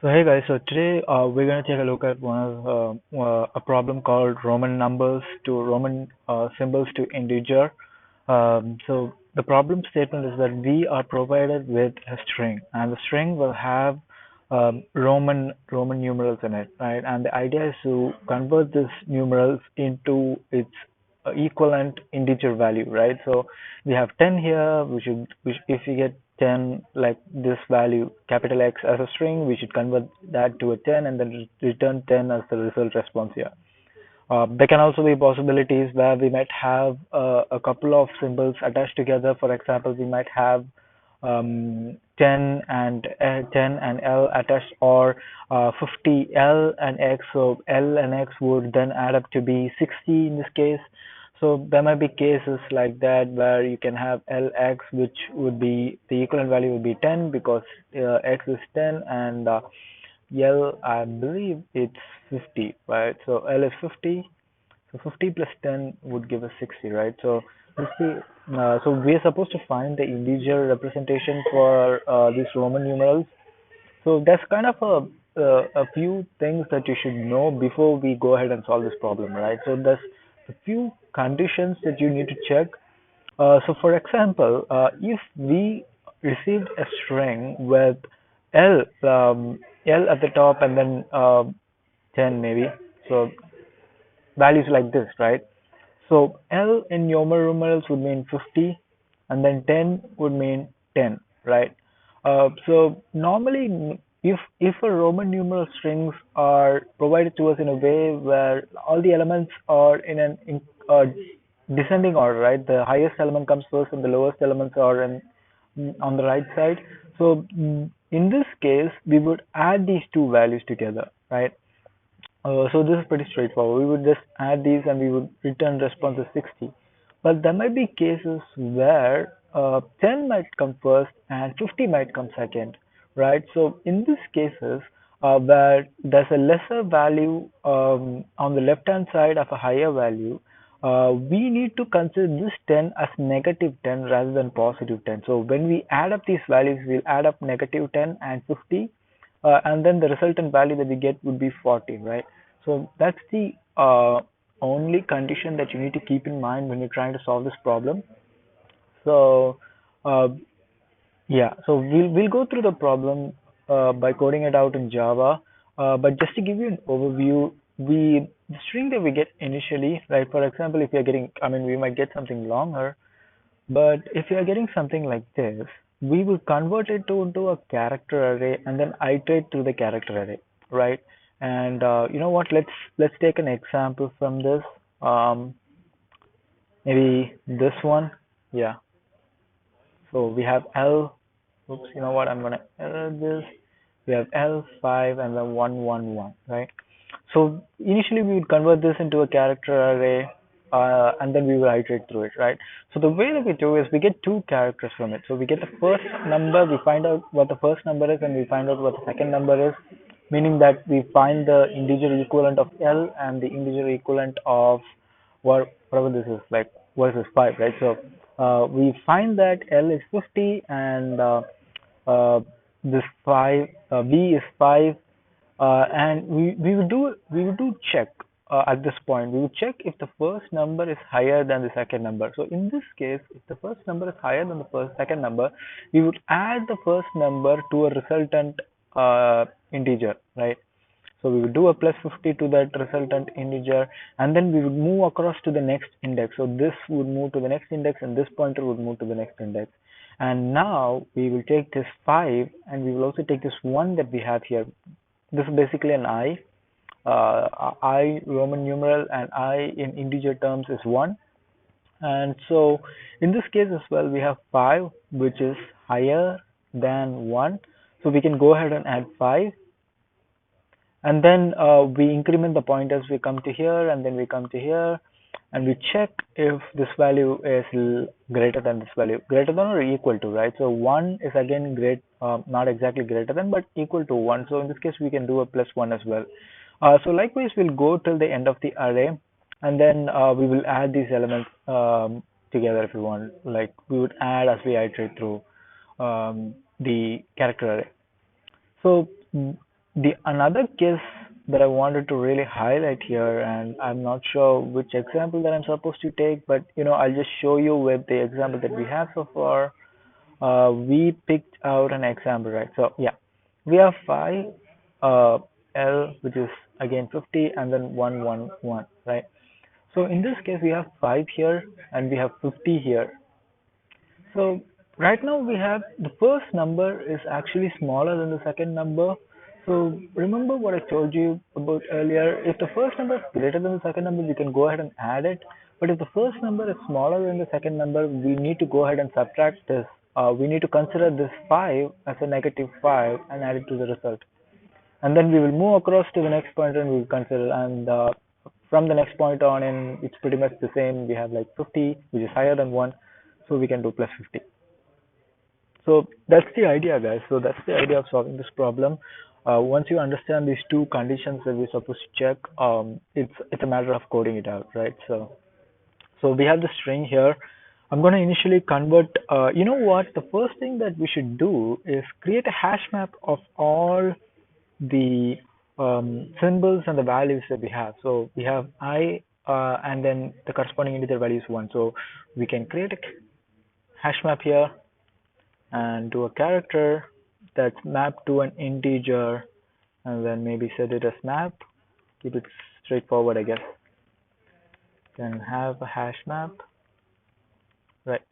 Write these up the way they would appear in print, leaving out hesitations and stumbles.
So hey guys, so today we're gonna take a look at a problem called Roman numbers to Roman symbols to integer. So the problem statement is that we are provided with a string, and the string will have Roman numerals in it, right? And the idea is to convert these numerals into its equivalent integer value, right? So we have 10 here. If we get 10 like this value, capital X, as a string, we should convert that to a 10 and then return 10 as the result response here. There can also be possibilities where we might have a couple of symbols attached together. For example, we might have 10 and L attached, or 50 L and X. So L and X would then add up to be 60 in this case. So there might be cases like that where you can have LX, which would be the equivalent value would be 10 because X is 10, and L, I believe it's 50, right? So L is 50. So 50 plus 10 would give us 60, right? So 50, so we are supposed to find the integer representation for these Roman numerals. So there's kind of a few things that you should know before we go ahead and solve this problem, right? So there's a few conditions that you need to check. So for example, if we received a string with L, L at the top and then 10 maybe, so values like this, right? So L in numerals would mean 50, and then 10 would mean 10, right? So normally, if a Roman numeral strings are provided to us in a way where all the elements are in descending order, right? The highest element comes first, and the lowest elements are on the right side. So in this case, we would add these two values together, right? So this is pretty straightforward. We would just add these and we would return response as 60. But there might be cases where 10 might come first and 50 might come second, right? So in these cases, where there's a lesser value on the left hand side of a higher value, we need to consider this 10 as negative 10 rather than positive 10. So when we add up these values, we'll add up negative 10 and 50, and then the resultant value that we get would be 40, right? So that's the only condition that you need to keep in mind when you're trying to solve this problem. So uh, yeah, so we'll go through the problem by coding it out in Java. But just to give you an overview, the string that we get initially, right? For example, if you're getting, I mean, we might get something longer, but if you are getting something like this, we will convert it into a character array and then iterate through the character array, right? And you know what? Let's take an example from this. Um, Maybe this one. Yeah. So we have L. Oops. You know what? I'm gonna error this. We have L5 and then 111, right? So initially we would convert this into a character array, and then we will iterate through it, right? So the way that we do is we get two characters from it. So we get the first number, we find out what the first number is, and we find out what the second number is, meaning that we find the integer equivalent of L and the integer equivalent of whatever this is, like what is this 5, right? So we find that L is 50 and uh, this 5, B is 5, and we would do check at this point. We would check if the first number is higher than the second number. So in this case, if the first number is higher than the second number, we would add the first number to a resultant integer, right? So we would do a plus 50 to that resultant integer, and then we would move across to the next index. So this would move to the next index, and this pointer would move to the next index. And now we will take this 5, and we will also take this 1 that we have here. This is basically an I. I Roman numeral, and I in integer terms is 1. And so in this case as well, we have 5, which is higher than 1. So we can go ahead and add 5, and then we increment the point as we come to here, and then we come to here, and we check if this value is greater than this value, greater than or equal to, right? So 1 is again great, not exactly greater than, but equal to 1. So in this case we can do a plus 1 as well. So likewise we'll go till the end of the array, and then we will add these elements together if we want. Like we would add as we iterate through the character array. So the another case that I wanted to really highlight here, and I'm not sure which example that I'm supposed to take, but I'll just show you with the example that we have so far. We picked out an example, right? So yeah, we have 5 L, which is again 50, and then 111, right? So in this case, we have 5 here and we have 50 here. So right now we have the first number is actually smaller than the second number. So remember what I told you about earlier. If the first number is greater than the second number, we can go ahead and add it. But if the first number is smaller than the second number, we need to go ahead and subtract this. We need to consider this 5 as a negative 5 and add it to the result. And then we will move across to the next point and we will consider, and from the next point on in, it's pretty much the same. We have like 50, which is higher than 1, so we can do plus 50. So that's the idea, guys. So that's the idea of solving this problem. Once you understand these two conditions that we're supposed to check, it's a matter of coding it out, right? So we have the string here. I'm going to initially convert. You know what? The first thing that we should do is create a hash map of all the symbols and the values that we have. So we have I, and then the corresponding integer value is 1. So we can create a hash map here and do a character that's mapped to an integer, and then maybe set it as map. Keep it straightforward, I guess. Then have a hash map, right?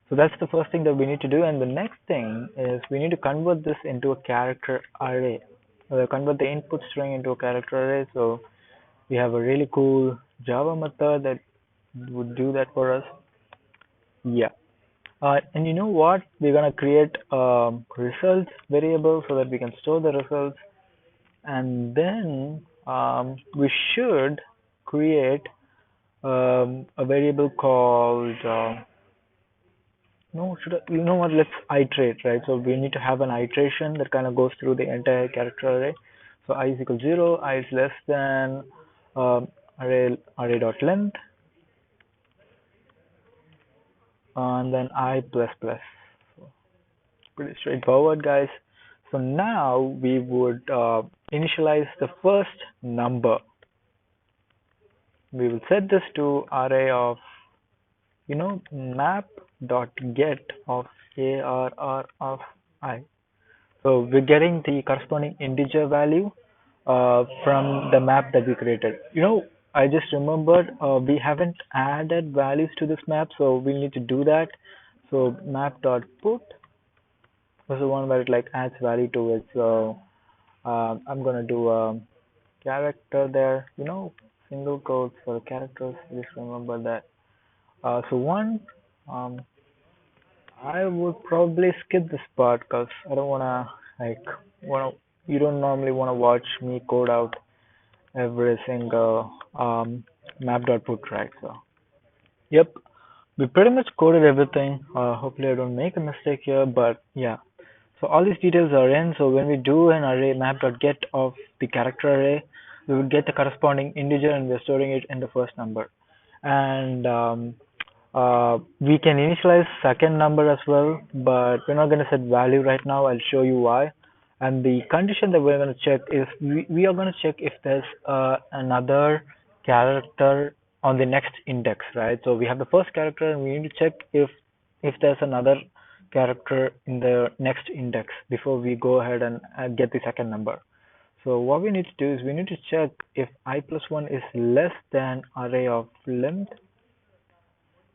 So that's the first thing that we need to do, and the next thing is we need to convert this into a character array. Convert the input string into a character array. So we have a really cool Java method that would do that for us. Yeah. And you know what? We're gonna create results variable so that we can store the results, and then we should create a variable called no, should I, you know what? Let's iterate, right? So we need to have an iteration that kind of goes through the entire character array. So I is equal to 0, I is less than array dot length, and then I plus plus. So pretty straightforward, guys. So now we would initialize the first number. We will set this to array of map dot get of arr of I. So we're getting the corresponding integer value from the map that we created. I just remembered we haven't added values to this map, so we need to do that. So map dot put was the one where it like adds value to it. So I'm gonna do a character there. Single quotes for characters. Just remember that. So one, um, I would probably skip this part because I don't wanna like wanna. You don't normally wanna watch me code out every single map.put, right? So yep, we pretty much coded everything. Hopefully I don't make a mistake here, but yeah. So all these details are in. So when we do an array map.get of the character array, we would get the corresponding integer and we're storing it in the first number. And we can initialize second number as well, but we're not going to set value right now. I'll show you why. And the condition that we're going to check is we are going to check if there's another character on the next index, right? So we have the first character and we need to check if there's another character in the next index before we go ahead and get the second number. So what we need to do is we need to check if I plus 1 is less than array of length,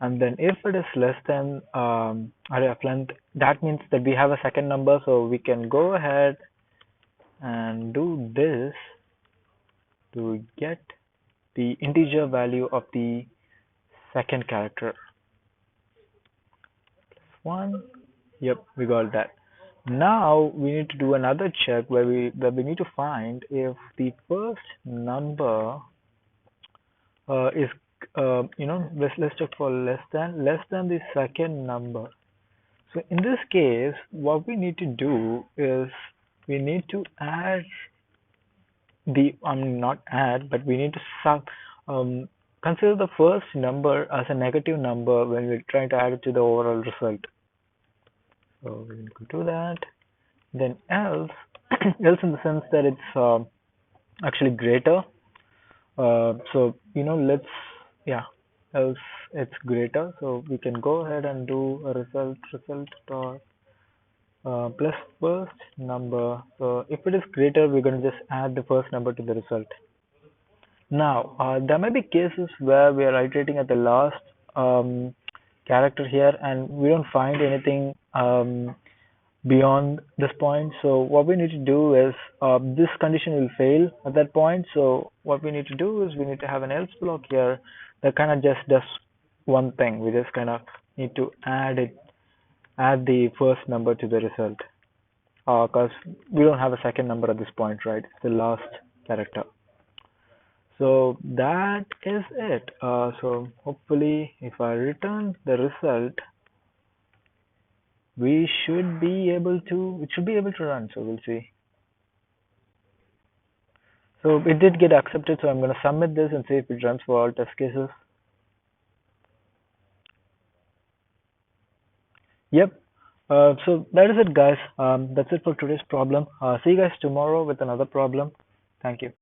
and then if it is less than array of length, that means that we have a second number, so we can go ahead and do this to get the integer value of the second character. Plus 1. Yep, we got that. Now we need to do another check where we need to find if the first number is let's check for less than the second number. So in this case, what we need to do is we need to add the not add, but we need to consider the first number as a negative number when we're trying to add it to the overall result. So we can do that. then else, else in the sense that it's actually greater. So let's, yeah, else it's greater. So we can go ahead and do a result dot plus first number. So if it is greater, we're going to just add the first number to the result. Now, there may be cases where we are iterating at the last character here and we don't find anything beyond this point. So what we need to do is this condition will fail at that point. So what we need to do is we need to have an else block here that kind of just does one thing. We just kind of need to add the first number to the result because we don't have a second number at this point, right? It's the last character. So that is it. So hopefully if I return the result, it should be able to run. So we'll see. So it did get accepted. So I'm going to submit this and see if it runs for all test cases. Yep. So that is it, guys. That's it for today's problem. See you guys tomorrow with another problem. Thank you.